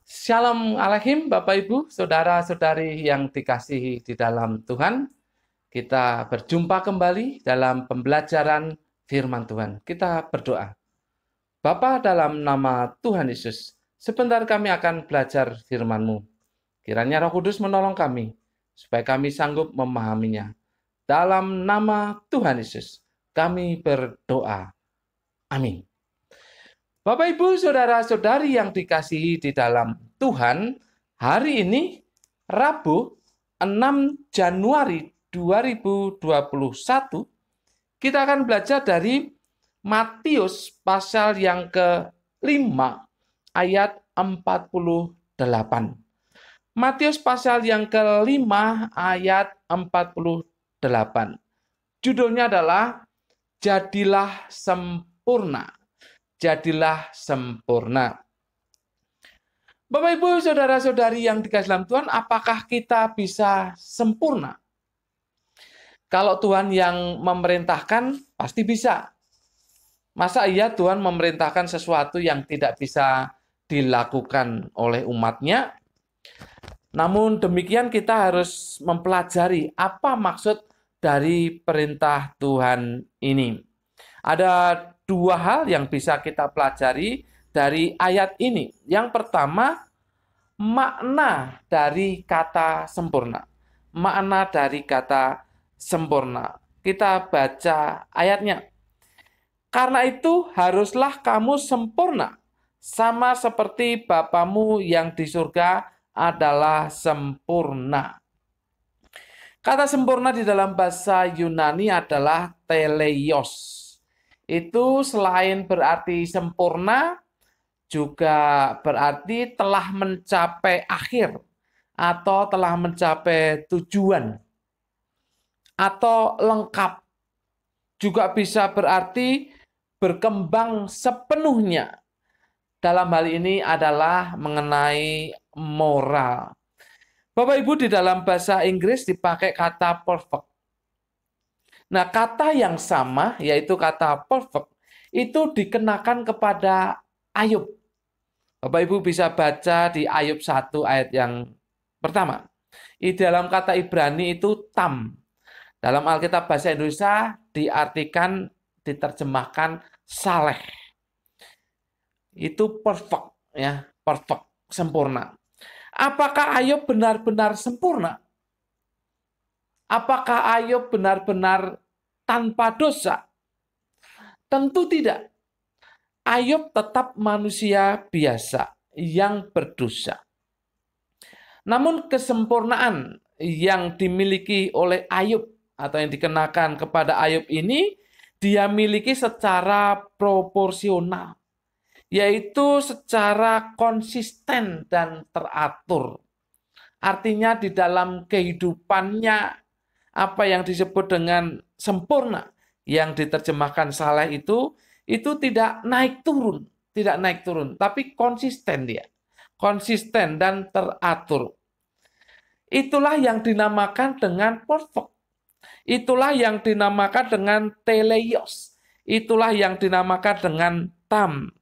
Shalom Alaikum Bapak Ibu, Saudara-saudari yang dikasihi di dalam Tuhan. Kita berjumpa kembali dalam pembelajaran firman Tuhan. Kita berdoa. Bapa, dalam nama Tuhan Yesus, sebentar kami akan belajar firman-Mu. Kiranya Roh Kudus menolong kami, supaya kami sanggup memahaminya. Dalam nama Tuhan Yesus, kami berdoa. Amin. Bapak, Ibu, Saudara-saudari yang dikasihi di dalam Tuhan, hari ini Rabu 6 Januari 2021, kita akan belajar dari Matius pasal yang ke-5 ayat 48. Matius pasal yang ke-5 ayat 48. Judulnya adalah Jadilah Sempurna. Jadilah sempurna. Bapak, Ibu, Saudara-saudari yang dikasihi dalam Tuhan, apakah kita bisa sempurna? Kalau Tuhan yang memerintahkan, pasti bisa. Masa iya Tuhan memerintahkan sesuatu yang tidak bisa dilakukan oleh umatnya? Namun demikian kita harus mempelajari apa maksud dari perintah Tuhan ini. Ada dua hal yang bisa kita pelajari dari ayat ini. Yang pertama, makna dari kata sempurna. Makna dari kata sempurna. Kita baca ayatnya. Karena itu haruslah kamu sempurna, sama seperti Bapamu yang di surga adalah sempurna. Kata sempurna di dalam bahasa Yunani adalah teleios. Itu selain berarti sempurna, juga berarti telah mencapai akhir atau telah mencapai tujuan atau lengkap. Juga bisa berarti berkembang sepenuhnya. Dalam hal ini adalah mengenai moral. Bapak Ibu, di dalam bahasa Inggris dipakai kata perfect. Nah, kata yang sama, yaitu kata perfect, itu dikenakan kepada Ayub. Bapak Ibu bisa baca di Ayub 1 ayat yang pertama. Di dalam kata Ibrani itu tam. Dalam Alkitab bahasa Indonesia diartikan, diterjemahkan saleh. Itu perfect, ya, perfect, sempurna. Apakah Ayub benar-benar sempurna? Apakah Ayub benar-benar tanpa dosa? Tentu tidak. Ayub tetap manusia biasa yang berdosa. Namun kesempurnaan yang dimiliki oleh Ayub atau yang dikenakan kepada Ayub ini, dia miliki secara proporsional, yaitu secara konsisten dan teratur. Artinya di dalam kehidupannya, apa yang disebut dengan sempurna, yang diterjemahkan saleh itu tidak naik turun, tapi konsisten dia. Konsisten dan teratur. Itulah yang dinamakan dengan perfect. Itulah yang dinamakan dengan teleios. Itulah yang dinamakan dengan tam.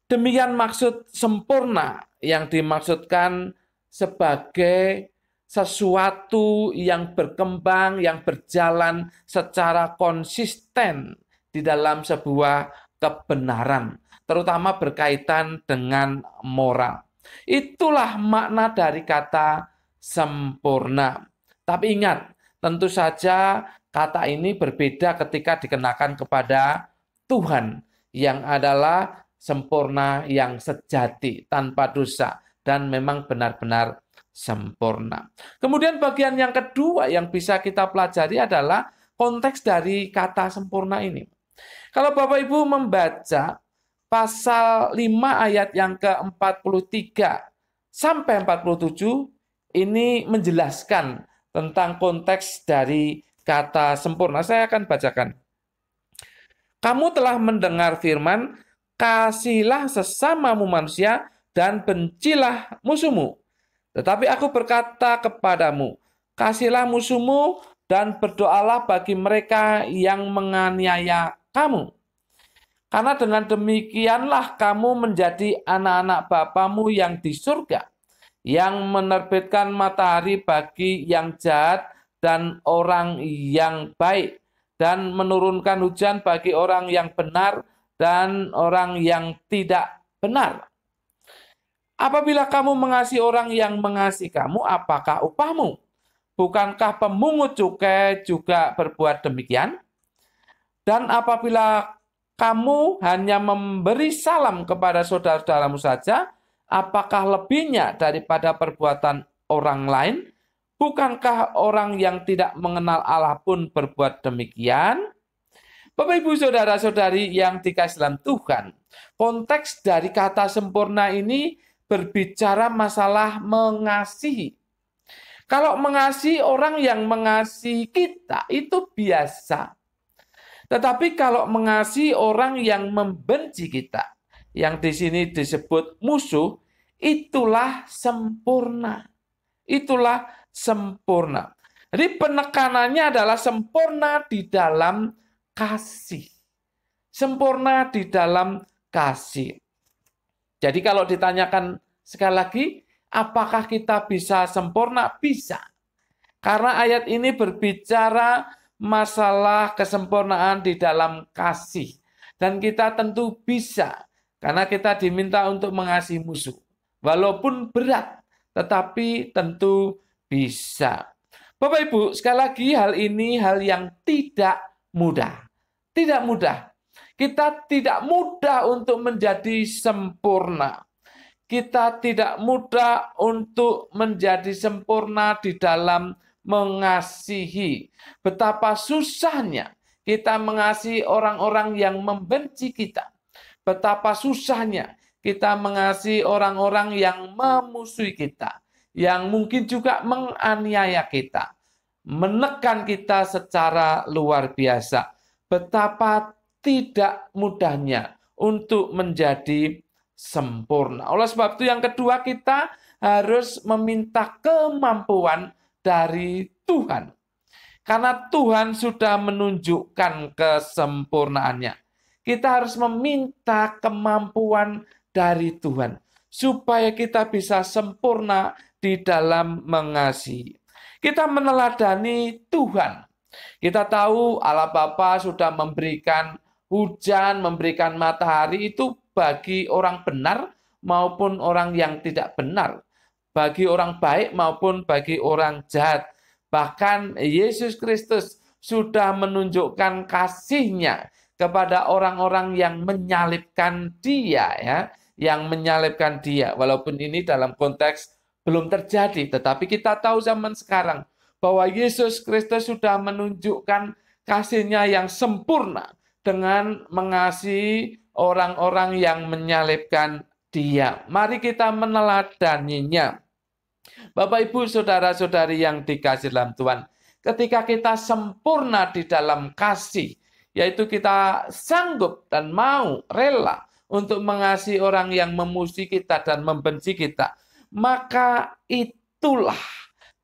Demikian maksud sempurna yang dimaksudkan sebagai sesuatu yang berkembang, yang berjalan secara konsisten di dalam sebuah kebenaran, terutama berkaitan dengan moral. Itulah makna dari kata sempurna. Tapi ingat, tentu saja kata ini berbeda ketika dikenakan kepada Tuhan yang adalah sempurna, yang sejati, tanpa dosa, dan memang benar-benar sempurna. Kemudian bagian yang kedua yang bisa kita pelajari adalah konteks dari kata sempurna ini. Kalau Bapak Ibu membaca pasal 5 ayat yang ke-43 sampai 47, ini menjelaskan tentang konteks dari kata sempurna. Saya akan bacakan. Kamu telah mendengar firman, kasihilah sesamamu manusia dan bencilah musuhmu. Tetapi aku berkata kepadamu, kasihilah musuhmu dan berdoalah bagi mereka yang menganiaya kamu. Karena dengan demikianlah kamu menjadi anak-anak Bapamu yang di surga, yang menerbitkan matahari bagi yang jahat dan orang yang baik, dan menurunkan hujan bagi orang yang benar dan orang yang tidak benar. Apabila kamu mengasihi orang yang mengasihi kamu, apakah upahmu? Bukankah pemungut cukai juga berbuat demikian? Dan apabila kamu hanya memberi salam kepada saudara-saudaramu saja, apakah lebihnya daripada perbuatan orang lain? Bukankah orang yang tidak mengenal Allah pun berbuat demikian? Bapak, Ibu, saudara-saudari yang dikasihi dalam Tuhan, konteks dari kata sempurna ini berbicara masalah mengasihi. Kalau mengasihi, orang yang mengasihi kita itu biasa. Tetapi kalau mengasihi orang yang membenci kita, yang di sini disebut musuh, itulah sempurna. Itulah sempurna. Jadi penekanannya adalah sempurna di dalam kasih. Sempurna di dalam kasih. Jadi kalau ditanyakan sekali lagi, apakah kita bisa sempurna? Bisa. Karena ayat ini berbicara masalah kesempurnaan di dalam kasih. Dan kita tentu bisa. Karena kita diminta untuk mengasihi musuh. Walaupun berat, tetapi tentu bisa. Bapak Ibu, sekali lagi hal ini hal yang tidak mudah. Tidak mudah. Kita tidak mudah untuk menjadi sempurna. Kita tidak mudah untuk menjadi sempurna di dalam mengasihi. Betapa susahnya kita mengasihi orang-orang yang membenci kita. Betapa susahnya kita mengasihi orang-orang yang memusuhi kita, yang mungkin juga menganiaya kita, menekan kita secara luar biasa. Betapa tidak mudahnya untuk menjadi sempurna. Oleh sebab itu yang kedua, kita harus meminta kemampuan dari Tuhan. Karena Tuhan sudah menunjukkan kesempurnaannya. Kita harus meminta kemampuan dari Tuhan supaya kita bisa sempurna di dalam mengasihi. Kita meneladani Tuhan. Kita tahu Allah Bapa sudah memberikan hujan, memberikan matahari itu bagi orang benar maupun orang yang tidak benar, bagi orang baik maupun bagi orang jahat. Bahkan Yesus Kristus sudah menunjukkan kasih-Nya kepada orang-orang yang menyalibkan Dia, ya, yang menyalibkan Dia. Walaupun ini dalam konteks belum terjadi, tetapi kita tahu zaman sekarang bahwa Yesus Kristus sudah menunjukkan kasih-Nya yang sempurna dengan mengasihi orang-orang yang menyalibkan Dia. Mari kita meneladaninya. Bapak, Ibu, saudara-saudari yang dikasihi dalam Tuhan, ketika kita sempurna di dalam kasih, yaitu kita sanggup dan mau, rela untuk mengasihi orang yang memusuhi kita dan membenci kita, maka itulah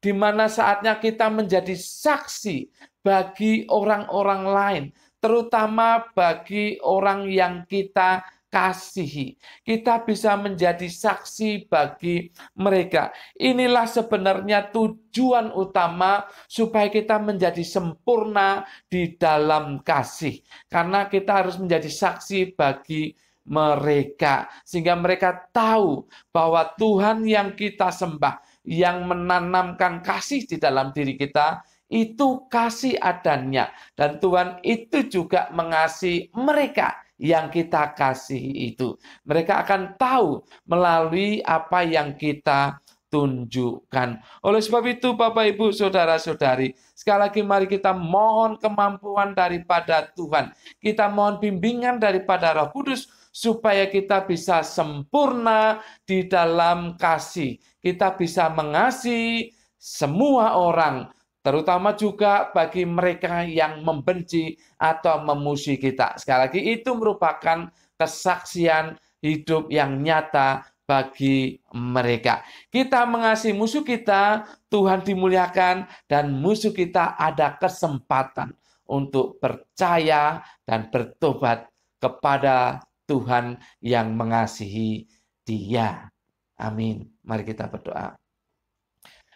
di mana saatnya kita menjadi saksi bagi orang-orang lain, terutama bagi orang yang kita kasihi. Kita bisa menjadi saksi bagi mereka. Inilah sebenarnya tujuan utama supaya kita menjadi sempurna di dalam kasih. Karena kita harus menjadi saksi bagi mereka. Sehingga mereka tahu bahwa Tuhan yang kita sembah, yang menanamkan kasih di dalam diri kita, itu kasih adanya. Dan Tuhan itu juga mengasihi mereka yang kita kasihi itu. Mereka akan tahu melalui apa yang kita tunjukkan. Oleh sebab itu, Bapak, Ibu, saudara-saudari, sekali lagi mari kita mohon kemampuan daripada Tuhan. Kita mohon bimbingan daripada Roh Kudus supaya kita bisa sempurna di dalam kasih. Kita bisa mengasihi semua orang, terutama juga bagi mereka yang membenci atau memusuhi kita. Sekali lagi, itu merupakan kesaksian hidup yang nyata bagi mereka. Kita mengasihi musuh kita, Tuhan dimuliakan, dan musuh kita ada kesempatan untuk percaya dan bertobat kepada Tuhan yang mengasihi dia. Amin. Mari kita berdoa.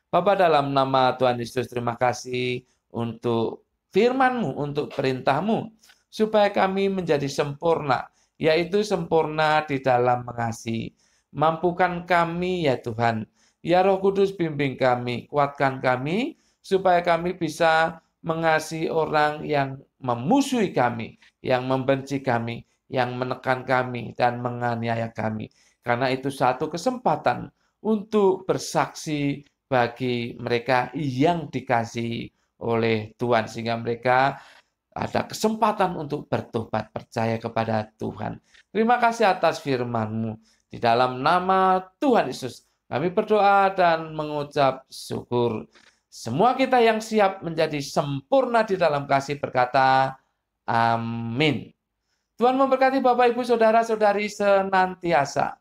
Bapa, dalam nama Tuhan Yesus, terima kasih untuk firman-Mu, untuk perintah-Mu, supaya kami menjadi sempurna, yaitu sempurna di dalam mengasihi. Mampukan kami ya Tuhan, ya Roh Kudus bimbing kami, kuatkan kami, supaya kami bisa mengasihi orang yang memusuhi kami, yang membenci kami, yang menekan kami, dan menganiaya kami. Karena itu satu kesempatan untuk bersaksi bagi mereka yang dikasihi oleh Tuhan, sehingga mereka ada kesempatan untuk bertobat, percaya kepada Tuhan. Terima kasih atas firman-Mu. Di dalam nama Tuhan Yesus, kami berdoa dan mengucap syukur. Semua kita yang siap menjadi sempurna di dalam kasih berkata, amin. Tuhan memberkati Bapak, Ibu, Saudara-saudari senantiasa.